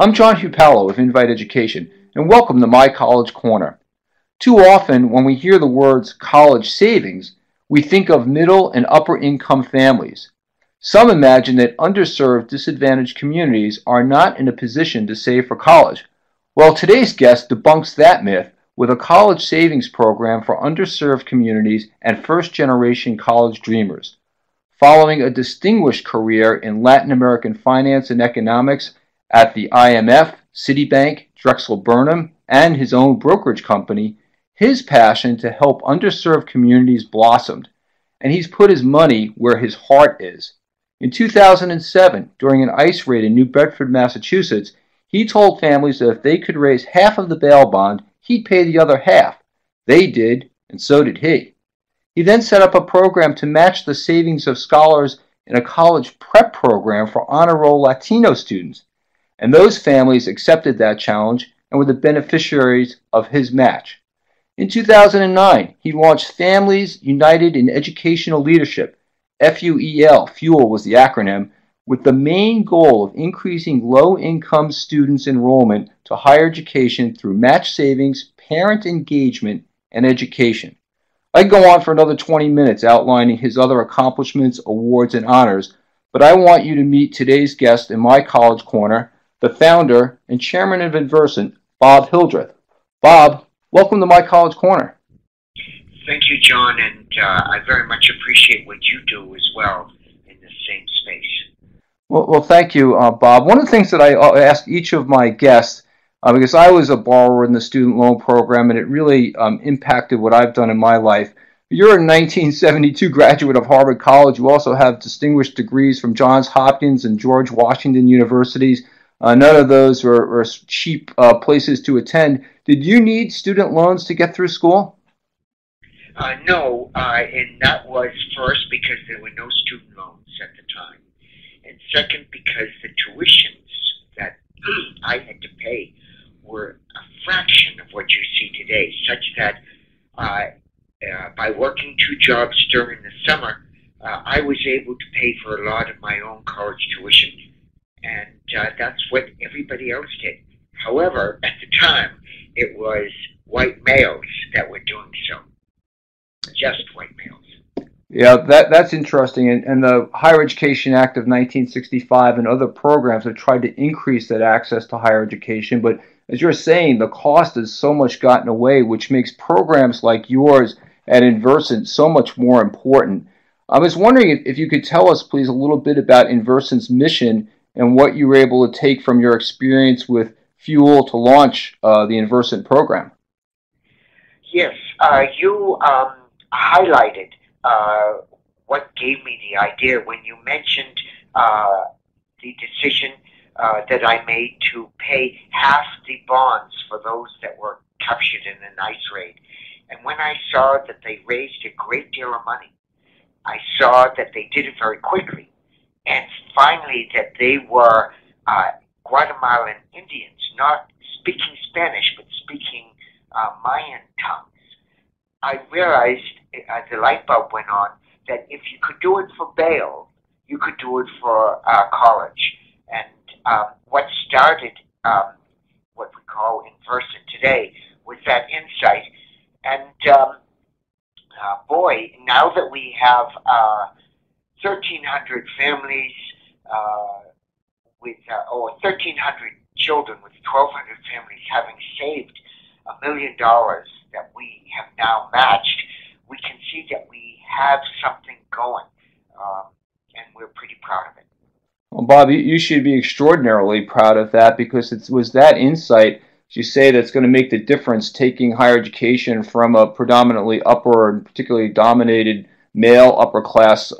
I'm John Hupalo of Invite Education, and welcome to My College Corner. Too often, when we hear the words college savings, we think of middle and upper income families. Some imagine that underserved, disadvantaged communities are not in a position to save for college. Well, today's guest debunks that myth with a college savings program for underserved communities and first-generation college dreamers. Following a distinguished career in Latin American finance and economics at the IMF, Citibank, Drexel Burnham, and his own brokerage company, his passion to help underserved communities blossomed, and he's put his money where his heart is. In 2007, during an ICE raid in New Bedford, Massachusetts, he told families that if they could raise half of the bail bond, he'd pay the other half. They did, and so did he. He then set up a program to match the savings of scholars in a college prep program for honor roll Latino students, and those families accepted that challenge and were the beneficiaries of his match. In 2009, he launched Families United in Educational Leadership, FUEL, FUEL was the acronym, with the main goal of increasing low-income students' enrollment to higher education through match savings, parent engagement, and education. I could go on for another 20 minutes outlining his other accomplishments, awards, and honors, but I want you to meet today's guest in My College Corner, the founder and chairman of Inversant, Bob Hildreth. Bob, welcome to My College Corner. Thank you, John, and I very much appreciate what you do as well in the same space. Well, thank you, Bob. One of the things that I ask each of my guests, because I was a borrower in the student loan program, and it really impacted what I've done in my life. You're a 1972 graduate of Harvard College. You also have distinguished degrees from Johns Hopkins and George Washington universities. None of those are cheap places to attend. Did you need student loans to get through school? No, and that was first because there were no student loans at the time, and second because the tuitions that I had to pay were a fraction of what you see today, such that by working two jobs during the summer, I was able to pay for a lot of my own college tuition, and that's what everybody else did. However, at the time, it was white males that were doing so. Just white males. Yeah, that's interesting. And the Higher Education Act of 1965 and other programs have tried to increase that access to higher education. But as you're saying, the cost has so much gotten away, which makes programs like yours at Inversant so much more important. I was wondering if you could tell us, please, a little bit about Inversant's mission and what you were able to take from your experience with Fuel to launch the Inversant program. Yes, you highlighted what gave me the idea when you mentioned the decision that I made to pay half the bonds for those that were captured in an ICE raid. And when I saw that they raised a great deal of money, I saw that they did it very quickly, and finally that they were Guatemalan Indians, not speaking Spanish, but speaking Mayan tongues. I realized, the light bulb went on, that if you could do it for bail, you could do it for college. And what started what we call Inversant today was that insight. And boy, now that we have 1,300 families with, or 1,300 children with 1,200 families having saved $1 million that we have now matched, we can see that we have something going, and we're pretty proud of it. Well, Bob, you should be extraordinarily proud of that, because it was that insight, as you say, that's going to make the difference, taking higher education from a predominantly upper and particularly dominated male upper class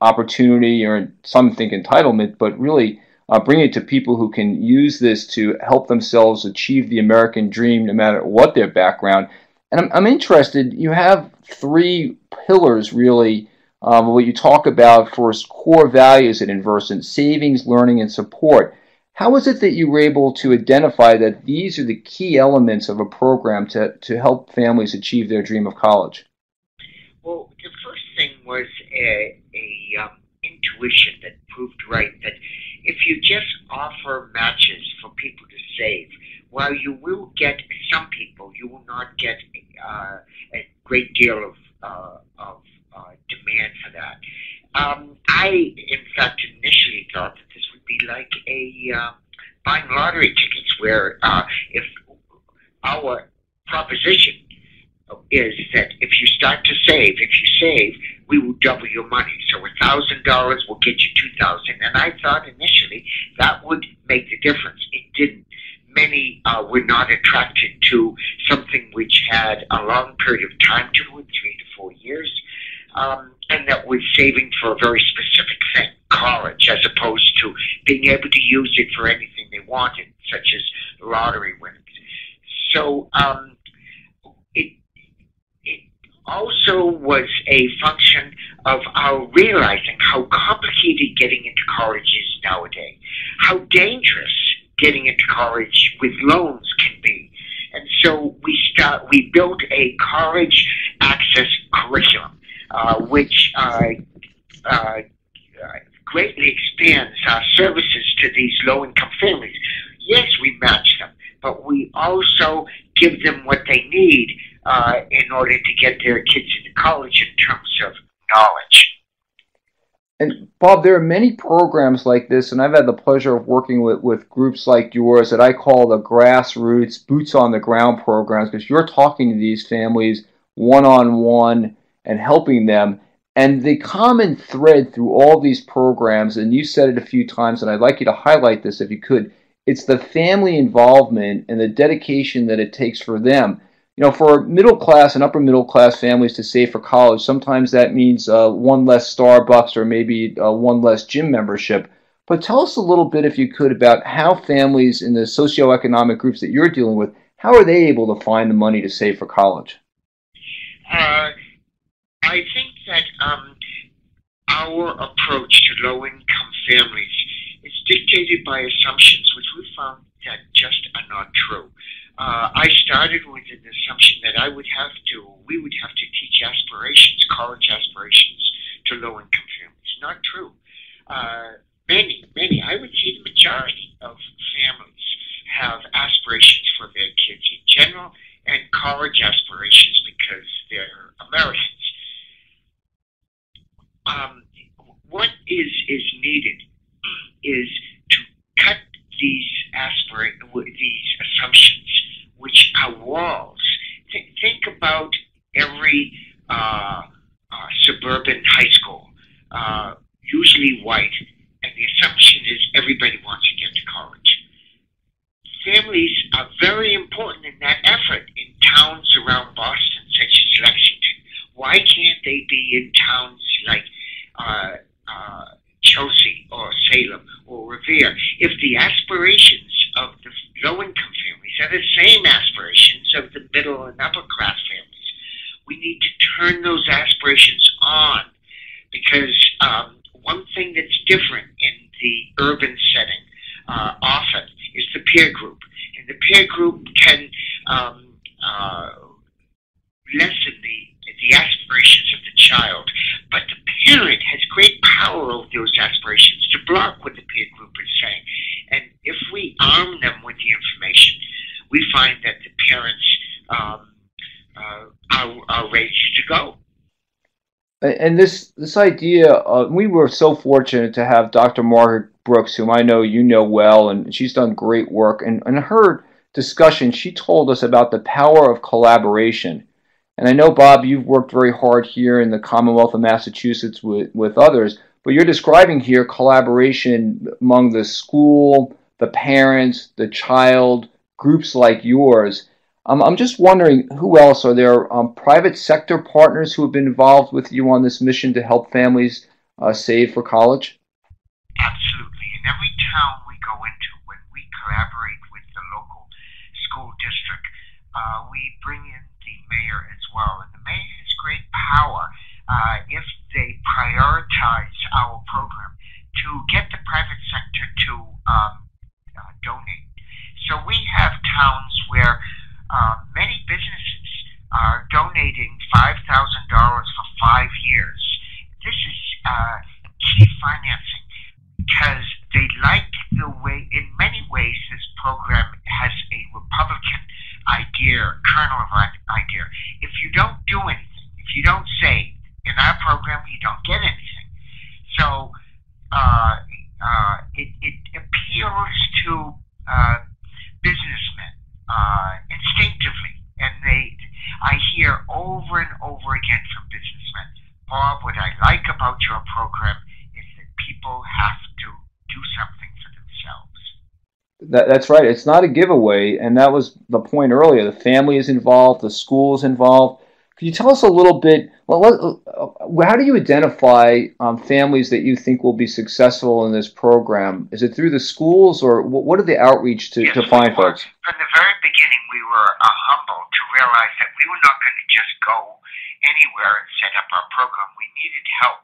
opportunity, or some think entitlement, but really bring it to people who can use this to help themselves achieve the American dream no matter what their background. And I'm interested, you have three pillars really, what you talk about for core values at Inversant: savings, learning, and support. How is it that you were able to identify that these are the key elements of a program to help families achieve their dream of college? Well, the first thing was a intuition that proved right, that if you just offer matches for people to save, while you will get some people, you will not get a great deal of demand for that. I, in fact, initially thought that this would be like a buying lottery tickets, where if our proposition is that if you start to save, if you save, we will double your money. So $1,000 will get you 2,000. And I thought initially that would make the difference. It didn't. Many were not attracted to something which had a long period of time to it, 3 to 4 years, and that was saving for a very specific thing, college, as opposed to being able to use it for anything they wanted, such as lottery winnings. So it also was a function of our realizing how complicated getting into college is nowadays, how dangerous getting into college with loans can be. And so we built a college access curriculum, which greatly expands our services to these low-income families. Yes, we match them, but we also give them what they need in order to get their kids into college in terms of knowledge. And Bob, there are many programs like this, and I've had the pleasure of working with groups like yours that I call the grassroots, boots on the ground programs, because you're talking to these families one-on-one and helping them. And the common thread through all these programs, and you said it a few times, and I'd like you to highlight this if you could, it's the family involvement and the dedication that it takes for them. You know, for middle class and upper middle class families to save for college, sometimes that means one less Starbucks or maybe one less gym membership. But tell us a little bit, if you could, about how families in the socioeconomic groups that you're dealing with, how are they able to find the money to save for college? I think that our approach to low-income families is dictated by assumptions which we found that just are not true. I started with an assumption that we would have to teach aspirations, college aspirations, to low-income families. Not true. Many, I would say the majority of families have aspirations for their kids in general and college aspirations because they're Americans. What is needed is to cut these assumptions, which are walls. Think about every suburban high school, usually white, and the assumption is everybody wants to get to college. Families are very important in that effort in towns around Boston, such as Lexington. Why can't they be in towns like Chelsea or Salem or Revere? If the aspirations of the low-income families are the same aspirations of the middle and upper-class families, we need to turn those aspirations on, because one thing that's different in the urban setting often is the peer group. And the peer group can lessen the aspirations of the child, but the parent has great power over those aspirations to block what the peer group is saying. And if we arm them with the information, we find that the parents are ready to go. And this idea, we were so fortunate to have Dr. Margaret Brooks, whom I know you know well, and she's done great work. And in her discussion, she told us about the power of collaboration. And I know, Bob, you've worked very hard here in the Commonwealth of Massachusetts with others, but you're describing here collaboration among the school, the parents, the child, groups like yours. I'm just wondering, who else? Are there private sector partners who have been involved with you on this mission to help families save for college? Absolutely. In every town we go into, when we collaborate with the local school district, we bring in the mayor as well. And the mayor has great power if they prioritize our program to get the private sector to donate. So we have towns where many businesses are donating $5,000 for 5 years. This is key financing because they like in many ways, this program has a Republican idea, kernel of an idea. If you don't do anything, if you don't save in our program, you don't get anything. So it appeals to businessmen instinctively, and I hear over and over again from businessmen, Bob, what I like about your program is that people have to do something for themselves. That's right. It's not a giveaway, and that was the point earlier. The family is involved, the school is involved. Could you tell us a little bit? Well, how do you identify families that you think will be successful in this program? Is it through the schools, or what are the outreach to find folks? From the very beginning, we were humbled to realize that we were not going to just go anywhere and set up our program. We needed help.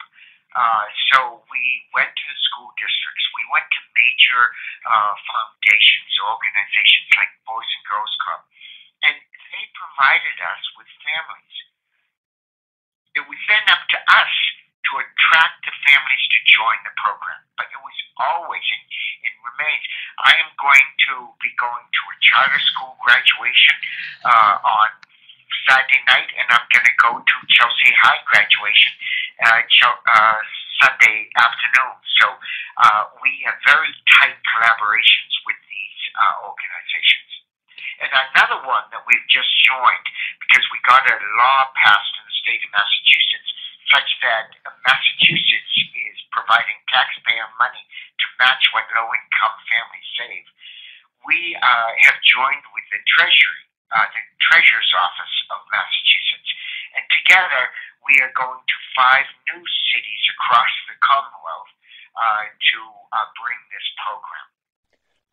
So we went to the school districts. We went to major foundations, organizations like Boys and Girls Club, and they provided us with families. It was then up to us to attract the families to join the program. But it was always, and remains, I am going to be going to a charter school graduation on Saturday night, and I'm going to go to Chelsea High graduation Sunday afternoon. So we have very tight collaborations with these organizations. And another one that we've just joined, because we got a law passed in the state of Massachusetts such that Massachusetts is providing taxpayer money to match what low-income families save. We have joined with the Treasurer's Office of Massachusetts, and together we are going to 5 new cities across the Commonwealth to bring this program.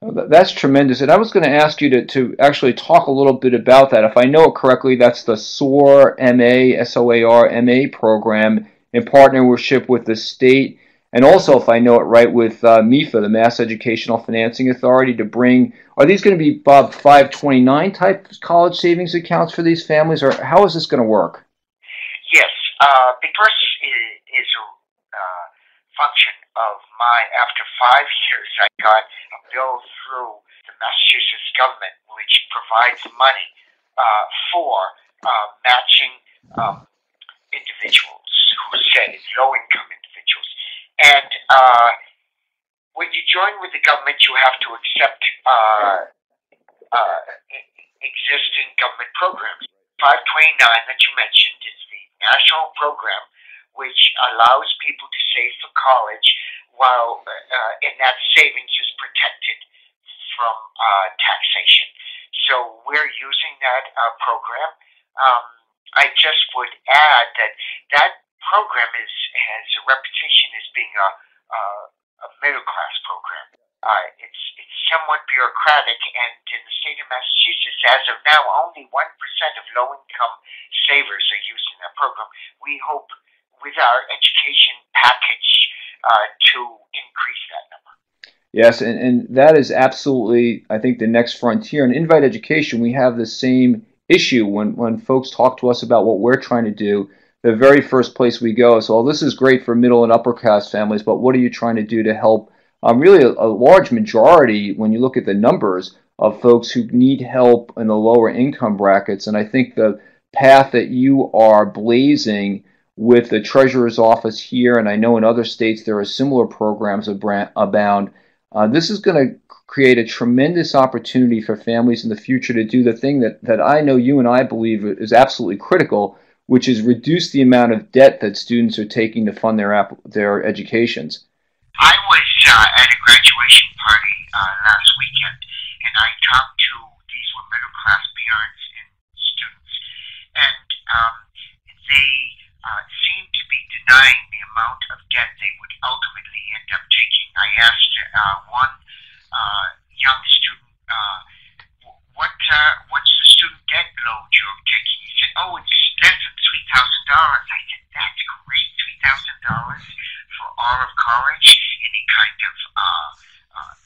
That's tremendous. And I was going to ask you to actually talk a little bit about that. If I know it correctly, that's the SOAR MA, SOAR MA program in partnership with the state. And also, if I know it right, with MIFA, the Mass Educational Financing Authority, to bring, are these going to be, Bob, 529 type college savings accounts for these families, or how is this going to work? Yes, because it is a function of after 5 years, I got a bill through the Massachusetts government which provides money for matching individuals who save, low-income individuals. And when you join with the government, you have to accept existing government programs. 529 that you mentioned is the national program which allows people to save for college while and that savings is protected from taxation. So we're using that program. I just would add that program has a reputation as being a middle-class program. It's somewhat bureaucratic, and in the state of Massachusetts, as of now, only 1% of low-income savers are using that program. We hope with our education package to increase that number. Yes, and that is absolutely, I think, the next frontier. In Invite Education, we have the same issue when folks talk to us about what we're trying to do. The very first place we go is, well, this is great for middle and upper class families, but what are you trying to do to help really a large majority, when you look at the numbers, of folks who need help in the lower income brackets? And I think the path that you are blazing with the Treasurer's Office here, and I know in other states there are similar programs abound, this is going to create a tremendous opportunity for families in the future to do the thing that I know you and I believe is absolutely critical, which is reduce the amount of debt that students are taking to fund their educations. I was at a graduation party last weekend, and I talked to, these were middle-class parents and students, and they seemed to be denying the amount of debt they would ultimately end up taking. I asked one young student, what's the student debt load you're taking? He said, oh, it's less than $3,000. I said, that's great, $3,000 for all of college? And he kind of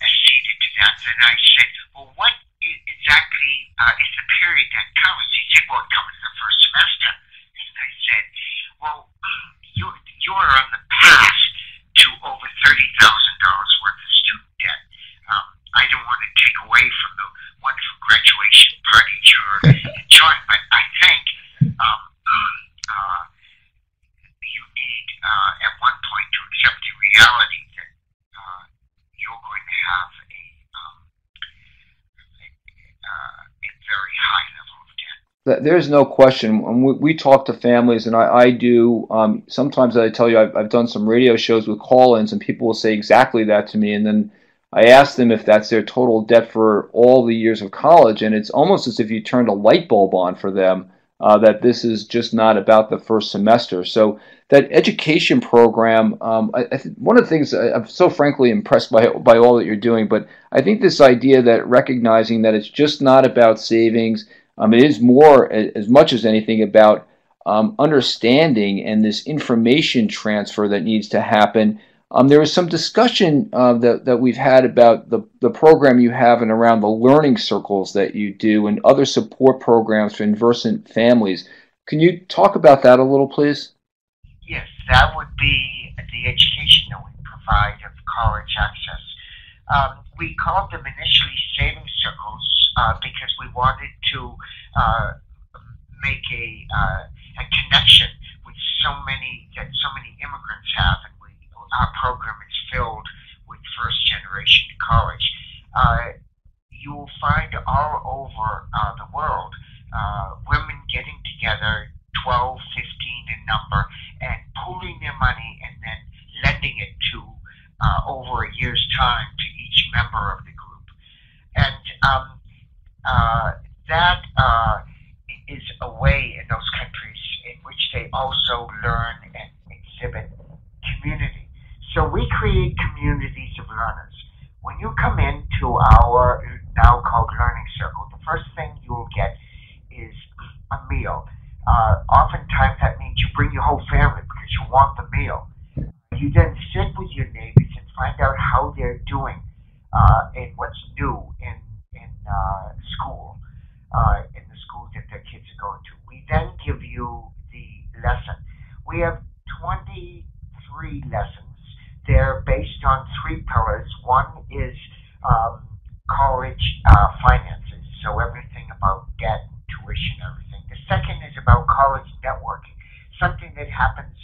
acceded to that. And I said, well, what exactly is the period that covers? He said, well, it covers the first semester. And I said, well, you're on the path to over $30,000 worth of student debt. reality that you're going to have a very high level of debt. There's no question. When we talk to families, and I do. Sometimes I tell you I've done some radio shows with call-ins, and people will say exactly that to me. And then I ask them if that's their total debt for all the years of college, and it's almost as if you turned a light bulb on for them, that this is just not about the first semester. So that education program, one of the things I'm so frankly impressed by all that you're doing, but I think this idea that recognizing that it's just not about savings. It is more, as much as anything, about understanding and this information transfer that needs to happen. There was some discussion that we've had about the program you have and around the learning circles that you do and other support programs for inversant families. Can you talk about that a little, please? Yes, that would be the education that we provide of college access. We called them initially savings circles because we wanted to make a connection with so many immigrants have, and our program is filled with first generation college. You will find all over the world women getting together, 12, 15 in number, and pooling their money and then lending it to over a year's time to each member of the group. And that is a way in those countries in which they also learn and exhibit community. So we create communities of learners. When you come into our now called Learning Circle, the first thing you will get is a meal. Oftentimes that means you bring your whole family because you want the meal. You then sit with your neighbors and find out how they're doing and what's new in school, in the schools that their kids are going to. We then give you the lesson. We have 23 lessons. They're based on 3 pillars. One is college finances, so everything about debt, tuition, everything. The second is about college networking, something that happens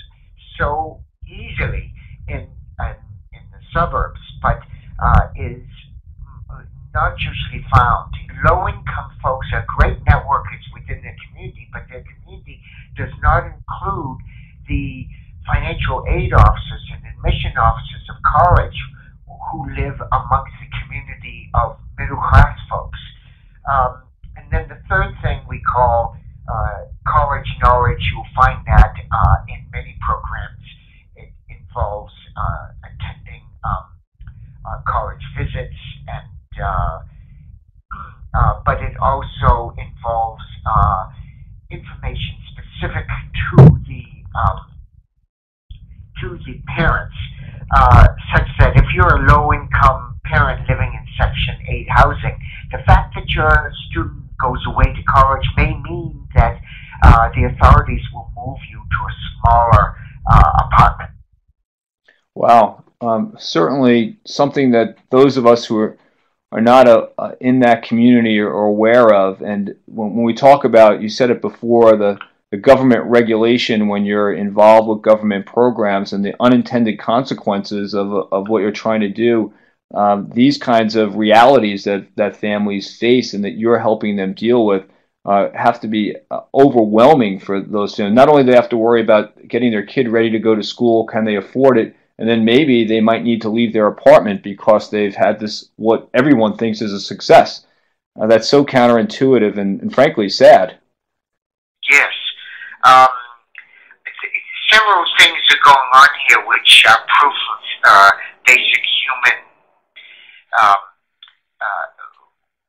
so easily in the suburbs, but is not usually found. Low-income folks are great networkers within their community, but their community does not include the financial aid officers and admission officers of college who live amongst the community of middle-class folks. And then the third thing we call college knowledge. You'll find that in many programs. It involves attending college visits, and but it also involves information specific to the parents, such that if you're a low-income parent living in Section 8 housing, the fact that your student goes away to college may mean that the authorities will move you to a smaller apartment. Wow. Certainly something that those of us who are not in that community are aware of. And when we talk about, you said it before, the government regulation when you're involved with government programs and the unintended consequences of what you're trying to do, these kinds of realities that families face and that you're helping them deal with have to be overwhelming for those families. Not only do they have to worry about getting their kid ready to go to school, can they afford it, and then maybe they might need to leave their apartment because they've had this, what everyone thinks is a success. That's so counterintuitive and frankly sad. Yes. Several things are going on here which are proof of basic human,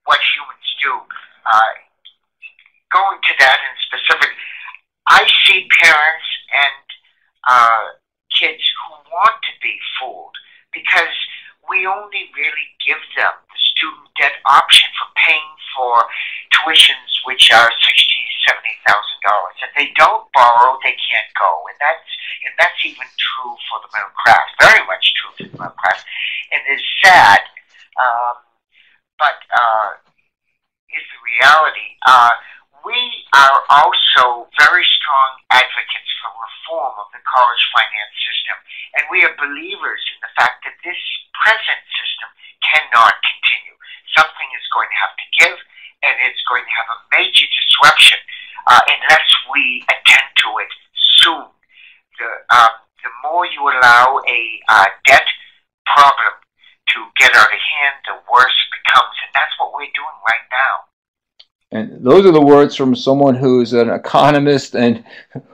what humans do. Going to that in specific, I see parents and kids who want to be fooled because we only really give them the student debt option for paying for tuitions which are $60,000-$70,000. If they don't borrow, they can't go, and that's even true for the middle class. Very much true for the middle class, and it's sad, but is the reality. We are also very strong advocates for for reform of the college finance system. And we are believers in the fact that this present system cannot continue. Something is going to have to give, and it's going to have a major disruption unless we attend to it soon. The more you allow a debt problem to get out of hand, the worse it becomes, and that's what we're doing right now. And those are the words from someone who's an economist and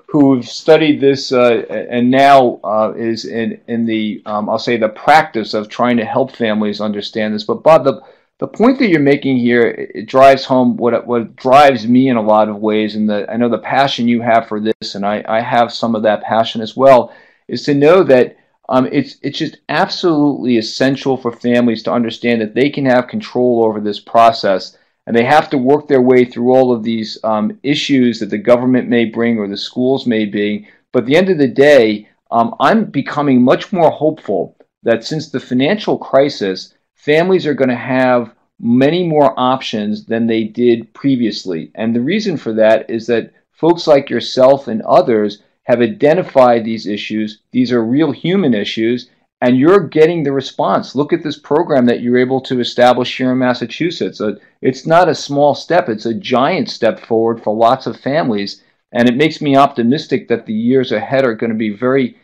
who studied this and now is in the, I'll say, the practice of trying to help families understand this. But Bob, the point that you're making here, it drives home what drives me in a lot of ways, and I know the passion you have for this, and I have some of that passion as well, is to know that it's just absolutely essential for families to understand that they can have control over this process. And they have to work their way through all of these issues that the government may bring or the schools may bring. But at the end of the day, I'm becoming much more hopeful that since the financial crisis, families are going to have many more options than they did previously. And the reason for that is that folks like yourself and others have identified these issues. These are real human issues. And you're getting the response. Look at this program that you're able to establish here in Massachusetts. It's not a small step. It's a giant step forward for lots of families. And it makes me optimistic that the years ahead are going to be very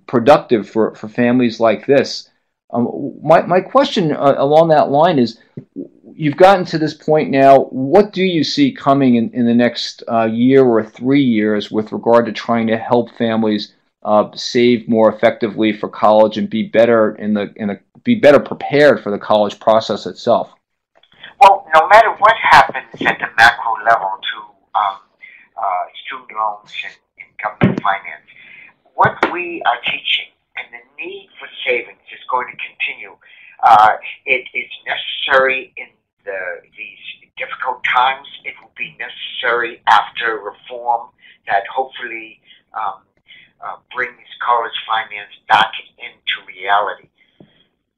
productive for families like this. My question along that line is, you've gotten to this point now. What do you see coming in the next year or 3 years with regard to trying to help families save more effectively for college and be better be better prepared for the college process itself? Well, no matter what happens at the macro level to student loans and government finance, what we are teaching and the need for savings is going to continue. It is necessary in these difficult times. It will be necessary after reform that hopefully brings college finance back into reality.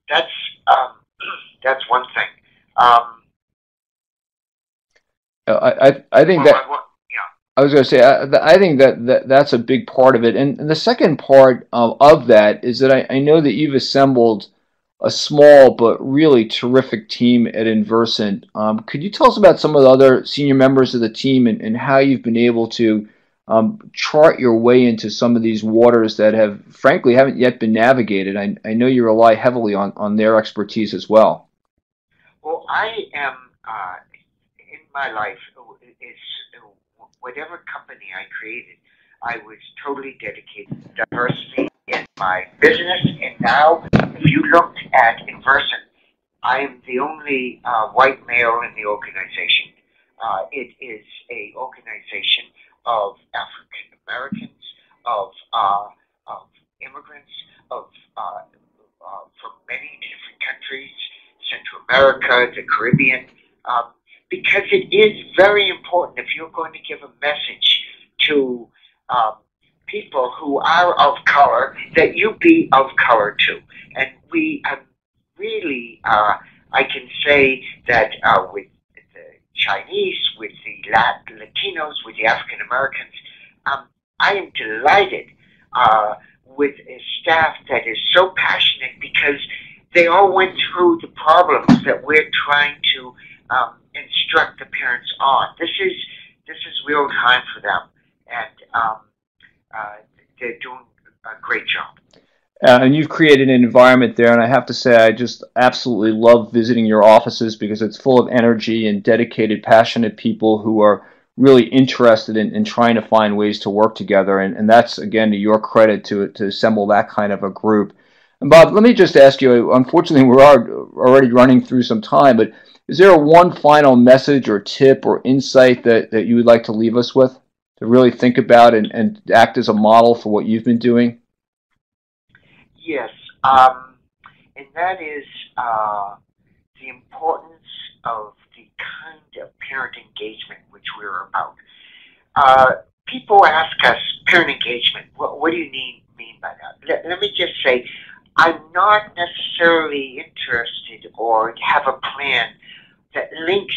That's one thing. I think I was going to say I think that's a big part of it, and the second part of that is that I know that you've assembled a small but really terrific team at Inversant. Could you tell us about some of the other senior members of the team and how you've been able to chart your way into some of these waters that frankly haven't yet been navigated? I know you rely heavily on their expertise as well. Well, I am in my life, whatever company I created, I was totally dedicated to diversity in my business. And now, if you looked at Inversant, I am the only white male in the organization. It is an organization of African Americans, of immigrants, from many different countries, Central America, the Caribbean, because it is very important if you're going to give a message to people who are of color that you be of color too. And we really, I can say that with the Chinese, with the Latinos, with the African Americans, I am delighted with a staff that is so passionate because they all went through the problems that we're trying to instruct the parents on. This is real time for them, and they're doing a great job. And you've created an environment there, and I have to say I just absolutely love visiting your offices because it's full of energy and dedicated, passionate people who are really interested in trying to find ways to work together. And that's, again, to your credit to assemble that kind of a group. And Bob, let me just ask you, unfortunately we're already running through some time, but is there one final message or tip or insight that you would like to leave us with to really think about and act as a model for what you've been doing? Yes, and that is the importance of the kind of parent engagement which we're about. People ask us, parent engagement, what do you mean by that? Let me just say, I'm not necessarily interested or have a plan that links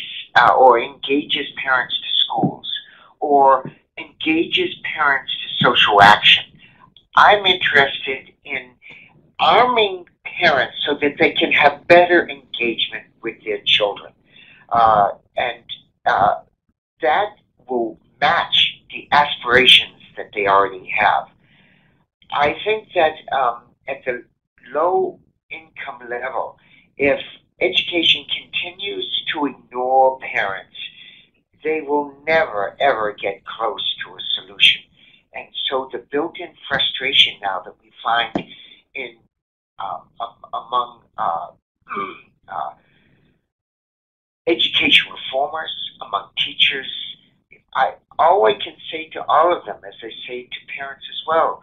or engages parents to schools or engages parents to social action. I'm interested in arming parents so that they can have better engagement with their children. And that will match the aspirations that they already have. I think that at the low income level, if education continues to ignore parents, they will never ever get close to a solution. And so the built-in frustration now that we find in among education reformers, among teachers, all I can say to all of them, as I say to parents as well,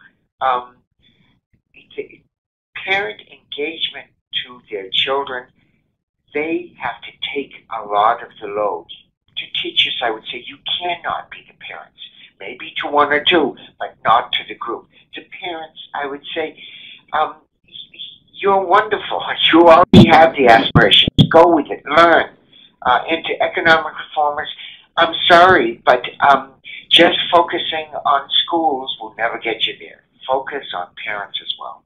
parent engagement to their children, they have to take a lot of the load. To teachers, I would say you cannot be the parents. Maybe to one or two, but not to the group. To parents, I would say, you're wonderful. You already have the aspirations. Go with it. Learn. Into economic reformers, I'm sorry, but just focusing on schools will never get you there. Focus on parents as well.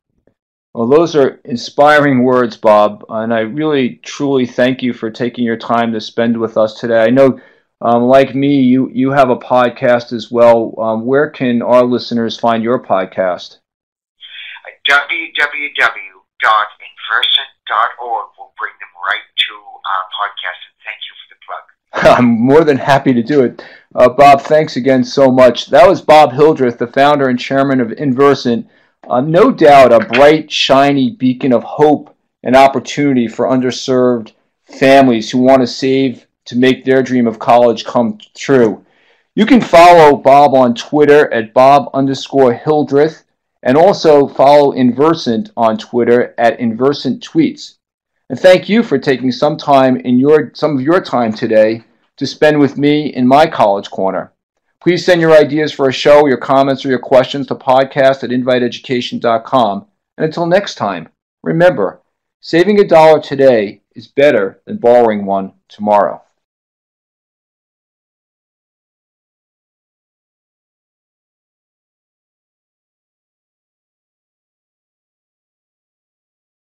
Well, those are inspiring words, Bob, and I really, truly thank you for taking your time to spend with us today. I know, like me, you have a podcast as well. Where can our listeners find your podcast? www.inversant.org will bring them right to our podcast, and thank you for the plug. I'm more than happy to do it. Bob, thanks again so much. That was Bob Hildreth, the founder and chairman of Inversant. No doubt a bright, shiny beacon of hope and opportunity for underserved families who want to save to make their dream of college come true. You can follow Bob on Twitter at Bob_Hildreth, and also follow Inversant on Twitter at Inversant Tweets. And thank you for taking some time in some of your time today to spend with me in my College Corner. Please send your ideas for a show, your comments, or your questions to podcast@inviteeducation.com. And until next time, remember, saving $1 today is better than borrowing one tomorrow.